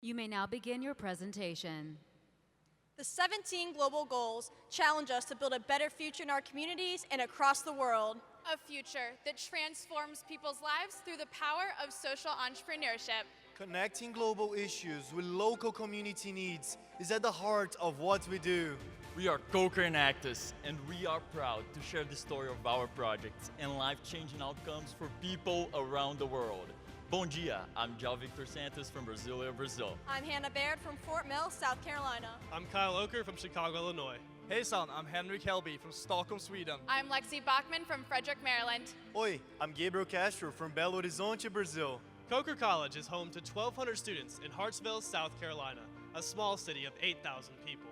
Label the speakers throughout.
Speaker 1: You may now begin your presentation.
Speaker 2: The 17 global goals challenge us to build a better future in our communities and across the world.
Speaker 3: A future that transforms people's lives through the power of social entrepreneurship.
Speaker 4: Connecting global issues with local community needs is at the heart of what we do.
Speaker 5: We are Coker Enactus, and we are proud to share the story of our projects and life-changing outcomes for people around the world. Bom dia, I'm João Victor Santos from Brasilia, Brazil.
Speaker 2: I'm Hannah Baird from Fort Mill, South Carolina.
Speaker 6: I'm Kyle Oker from Chicago, Illinois.
Speaker 7: Hey son, I'm Henrik Helby from Stockholm, Sweden.
Speaker 3: I'm Lexi Bachman from Frederick, Maryland.
Speaker 4: Oi, I'm Gabriel Castro from Belo Horizonte, Brazil.
Speaker 6: Coker College is home to 1,200 students in Hartsville, South Carolina, a small city of 8,000 people.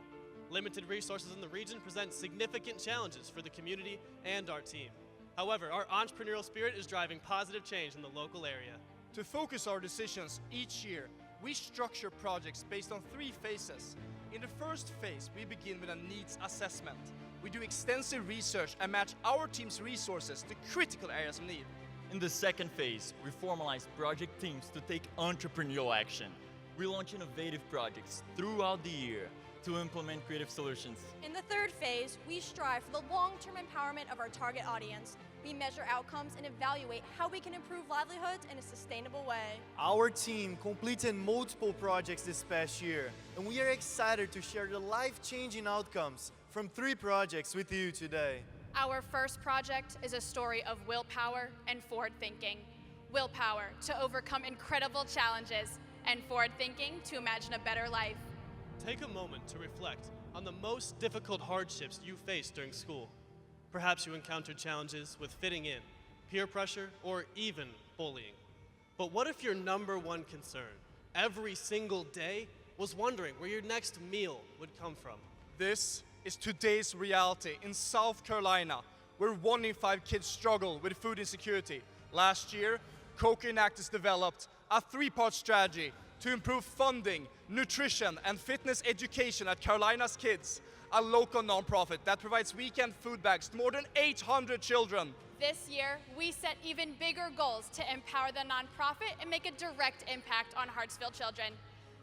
Speaker 6: Limited resources in the region present significant challenges for the community and our team. However, our entrepreneurial spirit is driving positive change in the local area.
Speaker 7: To focus our decisions each year, we structure projects based on 3 phases. In the first phase, we begin with a needs assessment. We do extensive research and match our team's resources to critical areas of need.
Speaker 5: In the second phase, we formalize project teams to take entrepreneurial action. We launch innovative projects throughout the year to implement creative solutions.
Speaker 2: In the third phase, we strive for the long-term empowerment of our target audience. We measure outcomes and evaluate how we can improve livelihoods in a sustainable way.
Speaker 4: Our team completed multiple projects this past year, and we are excited to share the life-changing outcomes from 3 projects with you today.
Speaker 3: Our first project is a story of willpower and forward thinking. Willpower to overcome incredible challenges, and forward thinking to imagine a better life.
Speaker 6: Take a moment to reflect on the most difficult hardships you faced during school. Perhaps you encountered challenges with fitting in, peer pressure, or even bullying. But what if your number one concern every single day was wondering where your next meal would come from?
Speaker 7: This is today's reality in South Carolina, where 1 in 5 kids struggle with food insecurity. Last year, Coker Enactus developed a 3-part strategy to improve funding, nutrition, and fitness education at Carolina's Kids, a local nonprofit that provides weekend food bags to more than 800 children.
Speaker 3: This year, we set even bigger goals to empower the nonprofit and make a direct impact on Hartsville children.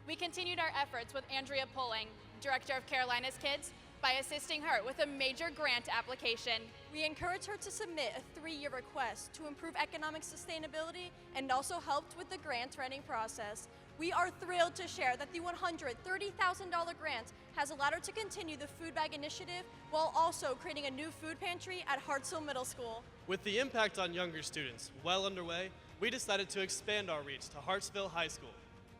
Speaker 3: We continued our efforts with Andrea Pulling, director of Carolina's Kids, by assisting her with a major grant application.
Speaker 2: We encouraged her to submit a 3-year request to improve economic sustainability and also helped with the grant writing process. We are thrilled to share that the $130,000 grant has allowed her to continue the food bag initiative while also creating a new food pantry at Hartsville Middle School.
Speaker 6: With the impact on younger students well underway, we decided to expand our reach to Hartsville High School.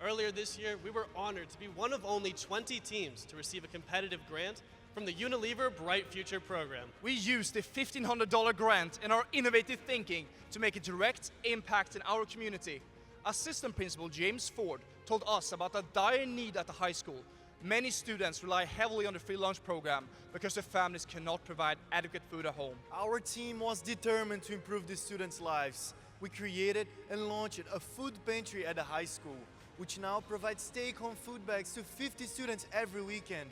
Speaker 6: Earlier this year, we were honored to be one of only 20 teams to receive a competitive grant from the Unilever Bright Future program.
Speaker 7: We used the $1,500 grant and our innovative thinking to make a direct impact in our community. Assistant Principal James Ford told us about a dire need at the high school. Many students rely heavily on the free lunch program because their families cannot provide adequate food at home.
Speaker 4: Our team was determined to improve the students' lives. We created and launched a food pantry at the high school, which now provides take-home food bags to 50 students every weekend.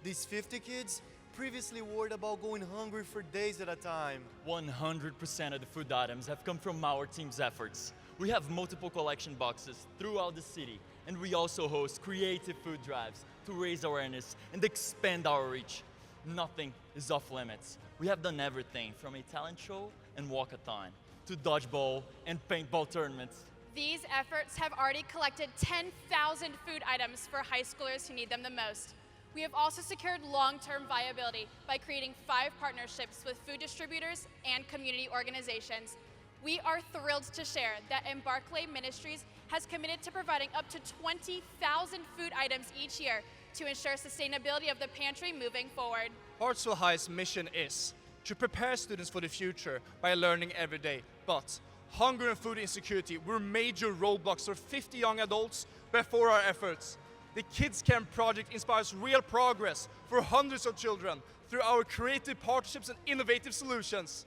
Speaker 4: These 50 kids previously worried about going hungry for days at a time.
Speaker 5: 100% of the food items have come from our team's efforts. We have multiple collection boxes throughout the city, and we also host creative food drives to raise awareness and expand our reach. Nothing is off limits. We have done everything from a talent show and walkathon to dodgeball and paintball tournaments.
Speaker 3: These efforts have already collected 10,000 food items for high schoolers who need them the most. We have also secured long-term viability by creating 5 partnerships with food distributors and community organizations. We are thrilled to share that Embarkley Ministries has committed to providing up to 20,000 food items each year to ensure sustainability of the pantry moving forward.
Speaker 7: Hartsville High's mission is to prepare students for the future by learning every day. But hunger and food insecurity were major roadblocks for 50 young adults before our efforts. The Kids Camp project inspires real progress for hundreds of children through our creative partnerships and innovative solutions.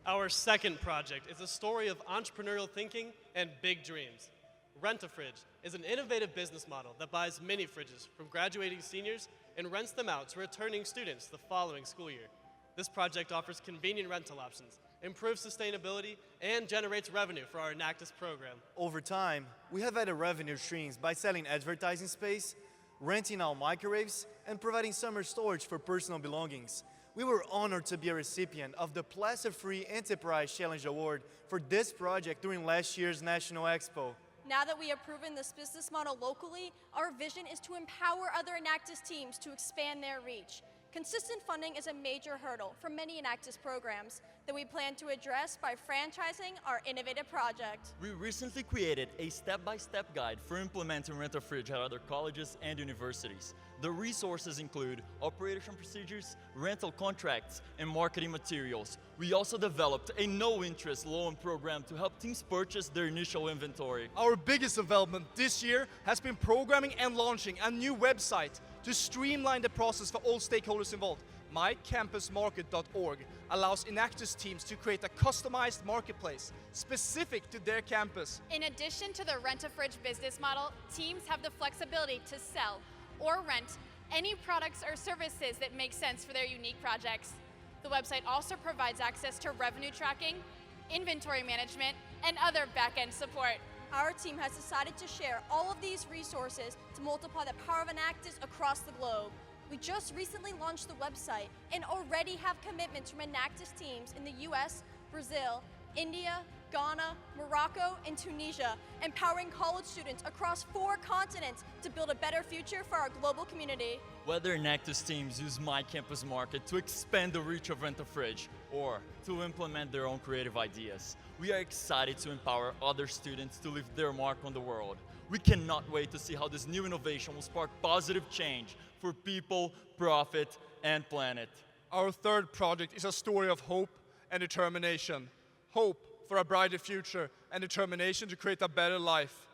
Speaker 6: Our second project is a story of entrepreneurial thinking and big dreams. Renta Fridge is an innovative business model that buys mini fridges from graduating seniors and rents them out to returning students the following school year. This project offers convenient rental options improves sustainability, and generates revenue for our Enactus program.
Speaker 4: Over time, we have added revenue streams by selling advertising space, renting out microwaves, and providing summer storage for personal belongings. We were honored to be a recipient of the Plaza-Free Enterprise Challenge Award for this project during last year's National Expo.
Speaker 2: Now that we have proven this business model locally, our vision is to empower other Enactus teams to expand their reach. Consistent funding is a major hurdle for many Enactus programs that we plan to address by franchising our innovative project.
Speaker 5: We recently created a step-by-step guide for implementing Renta Fridge at other colleges and universities. The resources include operation procedures, rental contracts, and marketing materials. We also developed a no-interest loan program to help teams purchase their initial inventory.
Speaker 7: Our biggest development this year has been programming and launching a new website to streamline the process for all stakeholders involved. mycampusmarket.org allows Enactus teams to create a customized marketplace specific to their campus.
Speaker 3: In addition to the Rent-A-Fridge business model, teams have the flexibility to sell or rent any products or services that make sense for their unique projects. The website also provides access to revenue tracking, inventory management, and other back-end support.
Speaker 2: Our team has decided to share all of these resources to multiply the power of Enactus across the globe. We just recently launched the website and already have commitments from Enactus teams in the US, Brazil, India, Ghana, Morocco, and Tunisia, empowering college students across 4 continents to build a better future for our global community.
Speaker 5: Whether Enactus teams use My Campus Market to expand the reach of Renta Fridge or to implement their own creative ideas, we are excited to empower other students to leave their mark on the world. We cannot wait to see how this new innovation will spark positive change for people, profit, and planet.
Speaker 7: Our third project is a story of hope and determination. Hope for a brighter future and determination to create a better life.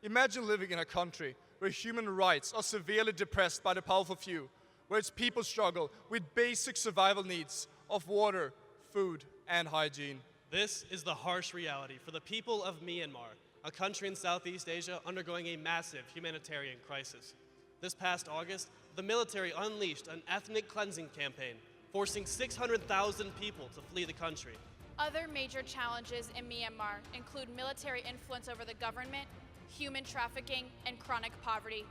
Speaker 7: Imagine living in a country where human rights are severely depressed by the powerful few, where its people struggle with basic survival needs of water, food, and hygiene.
Speaker 6: This is the harsh reality for the people of Myanmar, a country in Southeast Asia undergoing a massive humanitarian crisis. This past August, the military unleashed an ethnic cleansing campaign, forcing 600,000 people to flee the country.
Speaker 3: Other major challenges in Myanmar include military influence over the government, human trafficking, and chronic poverty.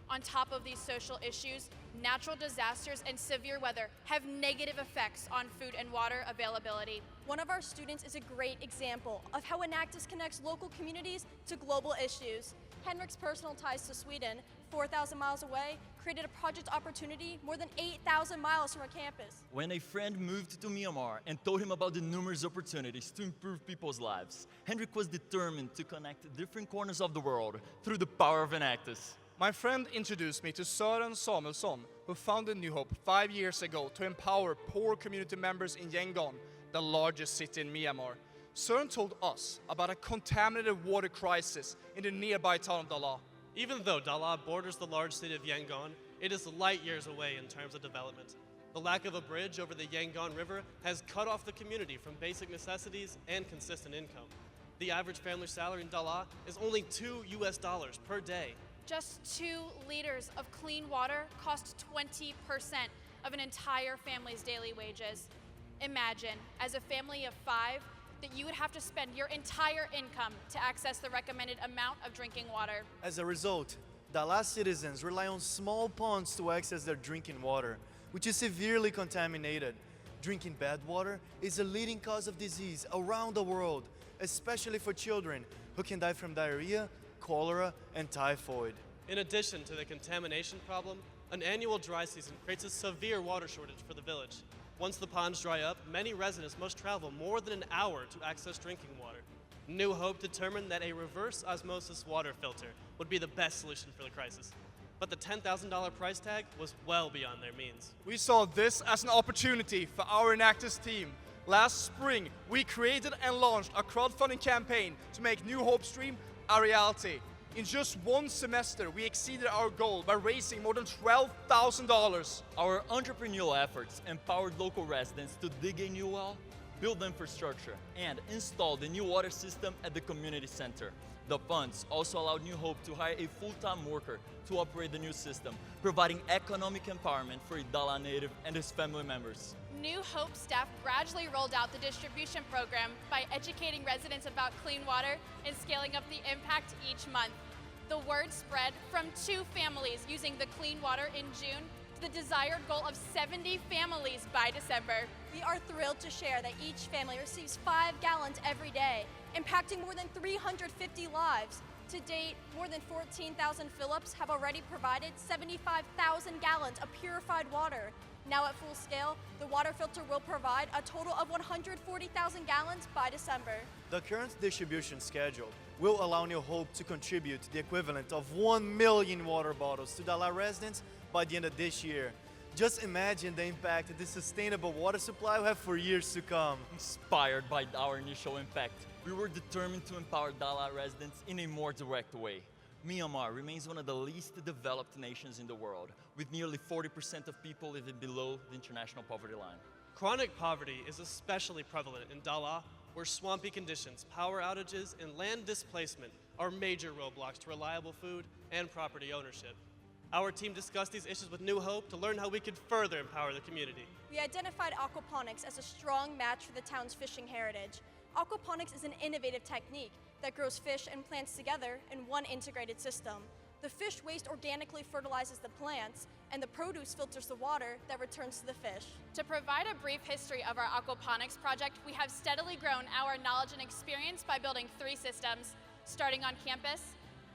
Speaker 3: On top of these social issues, natural disasters and severe weather have negative effects on food and water availability.
Speaker 2: One of our students is a great example of how Enactus connects local communities to global issues. Henrik's personal ties to Sweden, 4,000 miles away, created a project opportunity more than 8,000 miles from our campus.
Speaker 5: When a friend moved to Myanmar and told him about the numerous opportunities to improve people's lives, Henrik was determined to connect different corners of the world through the power of Enactus.
Speaker 7: My friend introduced me to Søren Samuelsson, who founded New Hope 5 years ago to empower poor community members in Yangon, the largest city in Myanmar. Søren told us about a contaminated water crisis in the nearby town of Dala.
Speaker 6: Even though Dala borders the large city of Yangon, it is light years away in terms of development. The lack of a bridge over the Yangon River has cut off the community from basic necessities and consistent income. The average family salary in Dala is only $2 per day.
Speaker 3: Just 2 liters of clean water cost 20% of an entire family's daily wages. Imagine, as a family of 5, that you would have to spend your entire income to access the recommended amount of drinking water.
Speaker 4: As a result, Dallas citizens rely on small ponds to access their drinking water, which is severely contaminated. Drinking bad water is a leading cause of disease around the world, especially for children who can die from diarrhea, cholera, and typhoid.
Speaker 6: In addition to the contamination problem, an annual dry season creates a severe water shortage for the village. Once the ponds dry up, many residents must travel more than an hour to access drinking water. New Hope determined that a reverse osmosis water filter would be the best solution for the crisis. But the $10,000 price tag was well beyond their means.
Speaker 7: We saw this as an opportunity for our Enactus team. Last spring, we created and launched a crowdfunding campaign to make New Hope Stream a reality. In just 1 semester, we exceeded our goal by raising more than $12,000.
Speaker 5: Our entrepreneurial efforts empowered local residents to dig a new well, build infrastructure, and install the new water system at the community center. The funds also allowed New Hope to hire a full-time worker to operate the new system, providing economic empowerment for Idala native and his family members.
Speaker 3: New Hope staff gradually rolled out the distribution program by educating residents about clean water and scaling up the impact each month. The word spread from 2 families using the clean water in June to the desired goal of 70 families by December.
Speaker 2: We are thrilled to share that each family receives 5 gallons every day, impacting more than 350 lives. To date, more than 14,000 Phillips have already provided 75,000 gallons of purified water. Now at full scale, the water filter will provide a total of 140,000 gallons by December.
Speaker 4: The current distribution schedule will allow New Hope to contribute the equivalent of 1 million water bottles to Dala residents by the end of this year. Just imagine the impact this sustainable water supply will have for years to come.
Speaker 5: Inspired by our initial impact, we were determined to empower Dala residents in a more direct way. Myanmar remains one of the least developed nations in the world, with nearly 40% of people living below the international poverty line.
Speaker 6: Chronic poverty is especially prevalent in Dala, where swampy conditions, power outages, and land displacement are major roadblocks to reliable food and property ownership. Our team discussed these issues with New Hope to learn how we could further empower the community.
Speaker 2: We identified aquaponics as a strong match for the town's fishing heritage. Aquaponics is an innovative technique that grows fish and plants together in one integrated system. The fish waste organically fertilizes the plants, and the produce filters the water that returns to the fish.
Speaker 3: To provide a brief history of our aquaponics project, we have steadily grown our knowledge and experience by building 3 systems, starting on campus,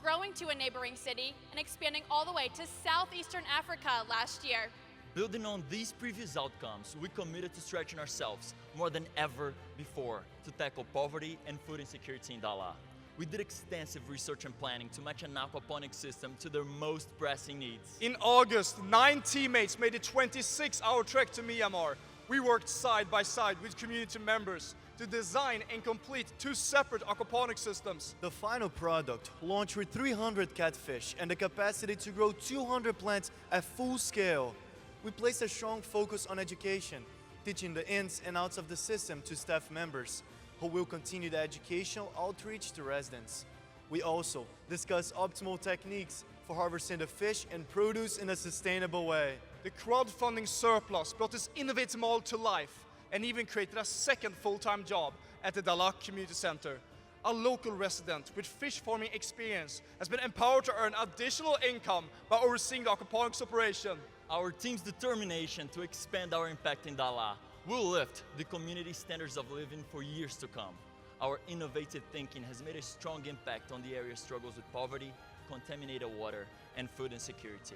Speaker 3: growing to a neighboring city, and expanding all the way to southeastern Africa last year.
Speaker 5: Building on these previous outcomes, we committed to stretching ourselves more than ever before to tackle poverty and food insecurity in Dala. We did extensive research and planning to match an aquaponics system to their most pressing needs.
Speaker 7: In August, 9 teammates made a 26-hour trek to Myanmar. We worked side by side with community members to design and complete 2 separate aquaponic systems.
Speaker 4: The final product, launched with 300 catfish and the capacity to grow 200 plants at full scale. We placed a strong focus on education, teaching the ins and outs of the system to staff members, who will continue the educational outreach to residents. We also discussed optimal techniques for harvesting the fish and produce in a sustainable way.
Speaker 7: The crowdfunding surplus brought this innovative model to life and even created a second full-time job at the Dalak Community Center. A local resident with fish farming experience has been empowered to earn additional income by overseeing the aquaponics operation.
Speaker 5: Our team's determination to expand our impact in Dala will lift the community standards of living for years to come. Our innovative thinking has made a strong impact on the area's struggles with poverty, contaminated water, and food insecurity.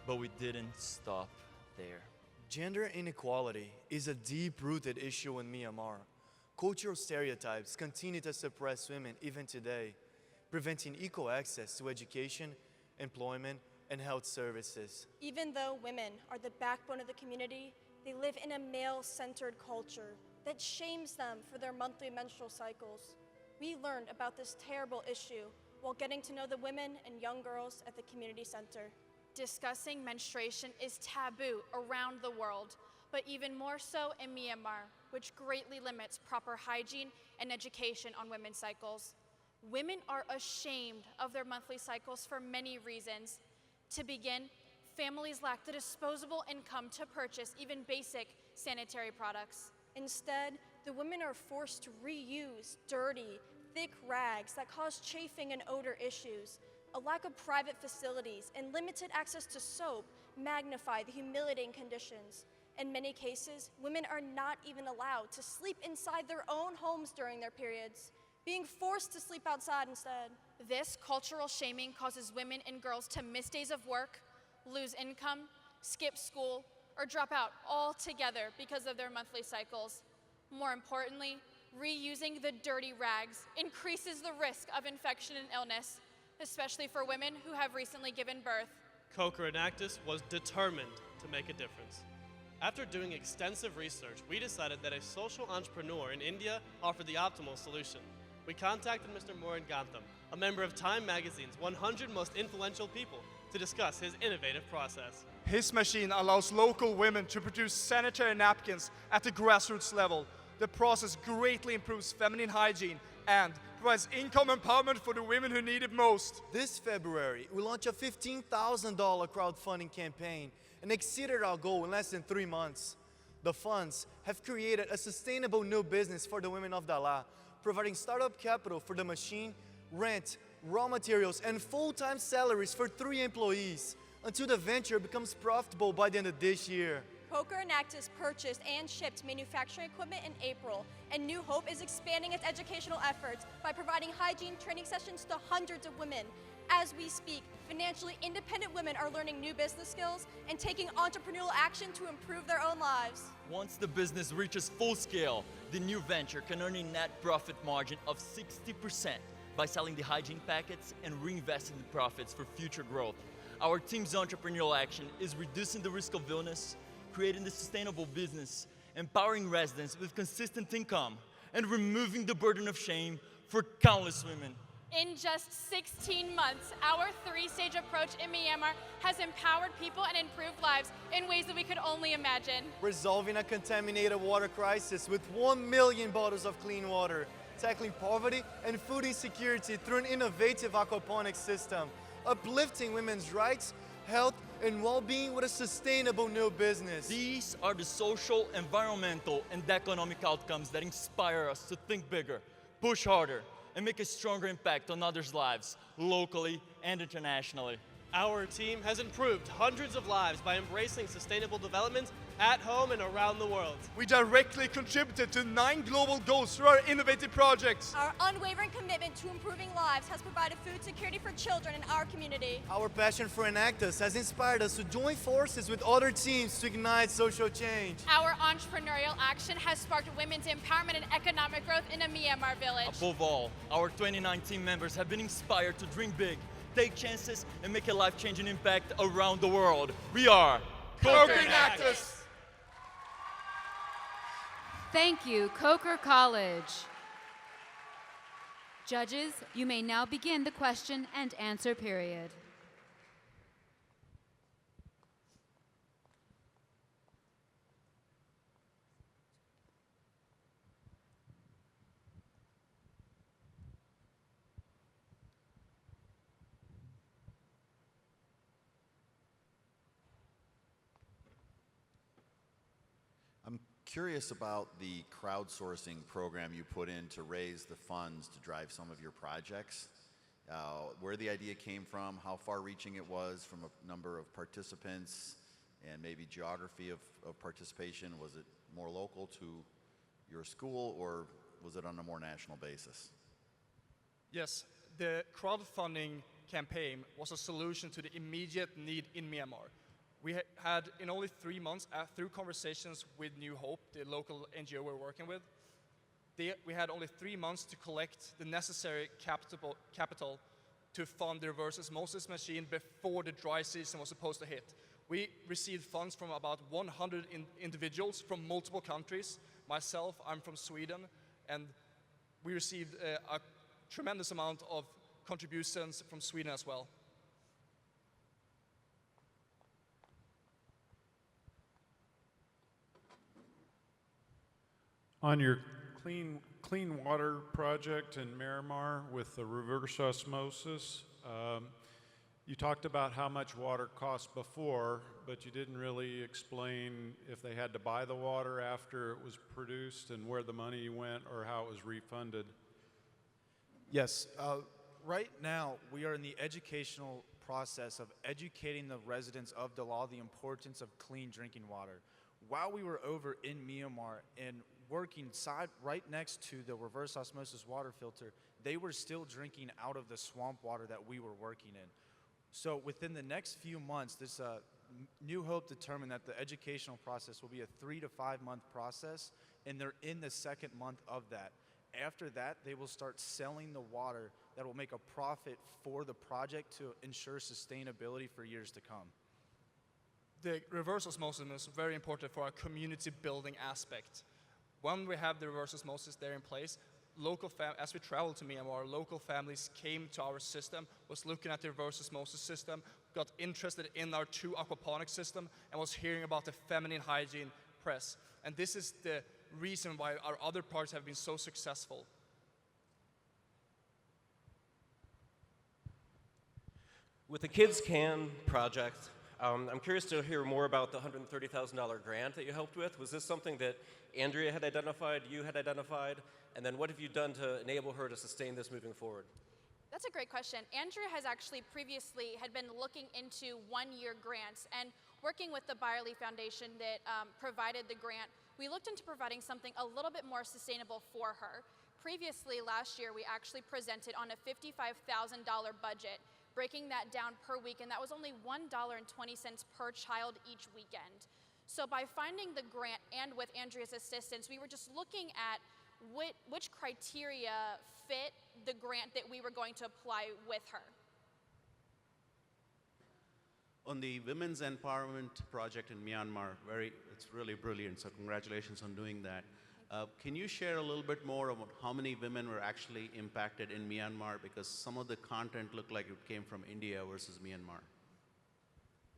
Speaker 5: But we didn't stop there.
Speaker 4: Gender inequality is a deep-rooted issue in Myanmar. Cultural stereotypes continue to suppress women even today, preventing equal access to education, employment, and health services.
Speaker 2: Even though women are the backbone of the community, they live in a male-centered culture that shames them for their monthly menstrual cycles. We learned about this terrible issue while getting to know the women and young girls at the community center.
Speaker 3: Discussing menstruation is taboo around the world, but even more so in Myanmar, which greatly limits proper hygiene and education on women's cycles. Women are ashamed of their monthly cycles for many reasons. To begin, families lack the disposable income to purchase even basic sanitary products.
Speaker 2: Instead, the women are forced to reuse dirty, thick rags that cause chafing and odor issues. A lack of private facilities and limited access to soap magnify the humiliating conditions. In many cases, women are not even allowed to sleep inside their own homes during their periods, being forced to sleep outside instead.
Speaker 3: This cultural shaming causes women and girls to miss days of work, lose income, skip school, or drop out altogether because of their monthly cycles. More importantly, reusing the dirty rags increases the risk of infection and illness, especially for women who have recently given birth.
Speaker 6: Coker Enactus was determined to make a difference. After doing extensive research, we decided that a social entrepreneur in India offered the optimal solution. We contacted Mr. Moran Gantham, a member of Time Magazine's 100 Most Influential People, to discuss his innovative process.
Speaker 7: His machine allows local women to produce sanitary napkins at the grassroots level. The process greatly improves feminine hygiene and provides income empowerment for the women who need it most.
Speaker 4: This February, we launched a $15,000 crowdfunding campaign and exceeded our goal in less than 3 months. The funds have created a sustainable new business for the women of Dala, providing startup capital for the machine, rent, raw materials, and full-time salaries for 3 employees until the venture becomes profitable by the end of this year.
Speaker 2: Coker Enactus purchased and shipped manufacturing equipment in April, and New Hope is expanding its educational efforts by providing hygiene training sessions to hundreds of women. As we speak, financially independent women are learning new business skills and taking entrepreneurial action to improve their own lives.
Speaker 5: Once the business reaches full scale, the new venture can earn a net profit margin of 60% by selling the hygiene packets and reinvesting the profits for future growth. Our team's entrepreneurial action is reducing the risk of illness, creating the sustainable business, empowering residents with consistent income, and removing the burden of shame for countless women.
Speaker 3: In just 16 months, our 3-stage approach in Myanmar has empowered people and improved lives in ways that we could only imagine.
Speaker 4: Resolving a contaminated water crisis with 1 million bottles of clean water, tackling poverty and food insecurity through an innovative aquaponics system, uplifting women's rights, health, and well-being with a sustainable new business.
Speaker 5: These are the social, environmental, and economic outcomes that inspire us to think bigger, push harder, and make a stronger impact on others' lives, locally and internationally.
Speaker 6: Our team has improved hundreds of lives by embracing sustainable development at home and around the world.
Speaker 7: We directly contributed to 9 global goals through our innovative projects.
Speaker 2: Our unwavering commitment to improving lives has provided food security for children in our community.
Speaker 4: Our passion for Enactus has inspired us to join forces with other teams to ignite social change.
Speaker 3: Our entrepreneurial action has sparked women's empowerment and economic growth in a Myanmar village.
Speaker 5: Above all, our 29 team members have been inspired to dream big, take chances, and make a life-changing impact around the world. We are
Speaker 7: Coker Enactus!
Speaker 1: Thank you, Coker College. Judges, you may now begin the question and answer period.
Speaker 8: I'm curious about the crowdsourcing program you put in to raise the funds to drive some of your projects. Where the idea came from, how far-reaching it was from a number of participants, and maybe geography of participation. Was it more local to your school, or was it on a more national basis?
Speaker 7: Yes, the crowdfunding campaign was a solution to the immediate need in Myanmar. We had, in only 3 months, through conversations with New Hope, the local NGO we're working with, we had only 3 months to collect the necessary capital to fund the reverse osmosis machine before the dry season was supposed to hit. We received funds from about 100 individuals from multiple countries. Myself, I'm from Sweden, and we received a tremendous amount of contributions from Sweden as well.
Speaker 9: On your clean water project in Miramar with the reverse osmosis, you talked about how much water cost before, but you didn't really explain if they had to buy the water after it was produced and where the money went or how it was refunded.
Speaker 10: Yes, right now we are in the educational process of educating the residents of Dalal the importance of clean drinking water. While we were over in Myanmar and working right next to the reverse osmosis water filter, they were still drinking out of the swamp water that we were working in. So within the next few months, this New Hope determined that the educational process will be a 3 to 5 month process, and they're in the second month of that. After that, they will start selling the water that will make a profit for the project to ensure sustainability for years to come.
Speaker 7: The reverse osmosis is very important for our community building aspect. When we have the reverse osmosis there in place, as we traveled to Myanmar, local families came to our system, was looking at the reverse osmosis system, got interested in our 2 aquaponics system, and was hearing about the feminine hygiene press. And this is the reason why our other parts have been so successful.
Speaker 11: With the Kids Can project, I'm curious to hear more about the $130,000 grant that you helped with. Was this something that Andrea had identified, you had identified, and then what have you done to enable her to sustain this moving forward?
Speaker 3: That's a great question. Andrea has actually previously had been looking into one-year grants, and working with the Byerly Foundation that provided the grant, we looked into providing something a little bit more sustainable for her. Previously, last year, we actually presented on a $55,000 budget, breaking that down per week, and that was only $1.20 per child each weekend. So by finding the grant and with Andrea's assistance, we were just looking at which criteria fit the grant that we were going to apply with her.
Speaker 12: On the Women's Empowerment Project in Myanmar, it's really brilliant, so congratulations on doing that. Can you share a little bit more about how many women were actually impacted in Myanmar? Because some of the content looked like it came from India versus Myanmar.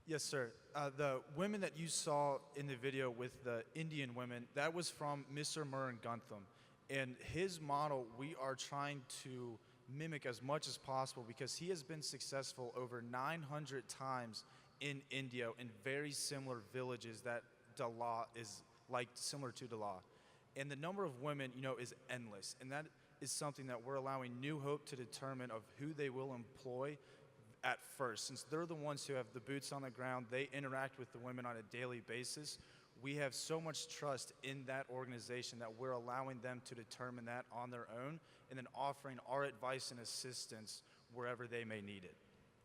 Speaker 10: Yes, sir. The women that you saw in the video with the Indian women, that was from Mr. Murren Guntham. And his model, we are trying to mimic as much as possible because he has been successful over 900 times in India in very similar villages that Dala is like similar to Dala. And the number of women, is endless. And that is something that we're allowing New Hope to determine of who they will employ at first. Since they're the ones who have the boots on the ground, they interact with the women on a daily basis. We have so much trust in that organization that we're allowing them to determine that on their own and then offering our advice and assistance wherever they may need it.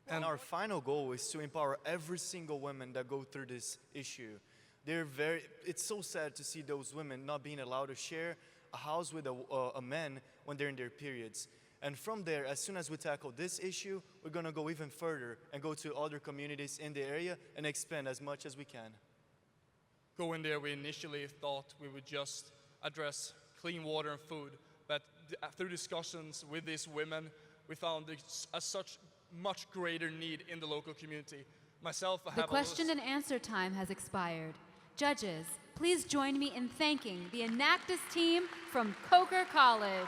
Speaker 4: And our final goal is to empower every single woman that go through this issue. It's so sad to see those women not being allowed to share a house with a man when they're in their periods. And from there, as soon as we tackle this issue, we're gonna go even further and go to other communities in the area and expand as much as we can.
Speaker 7: Going there, we initially thought we would just address clean water and food, but through discussions with these women, we found there's such much greater need in the local community. Myself, I have
Speaker 1: The question and answer time has expired. Judges, please join me in thanking the Enactus team from Coker College.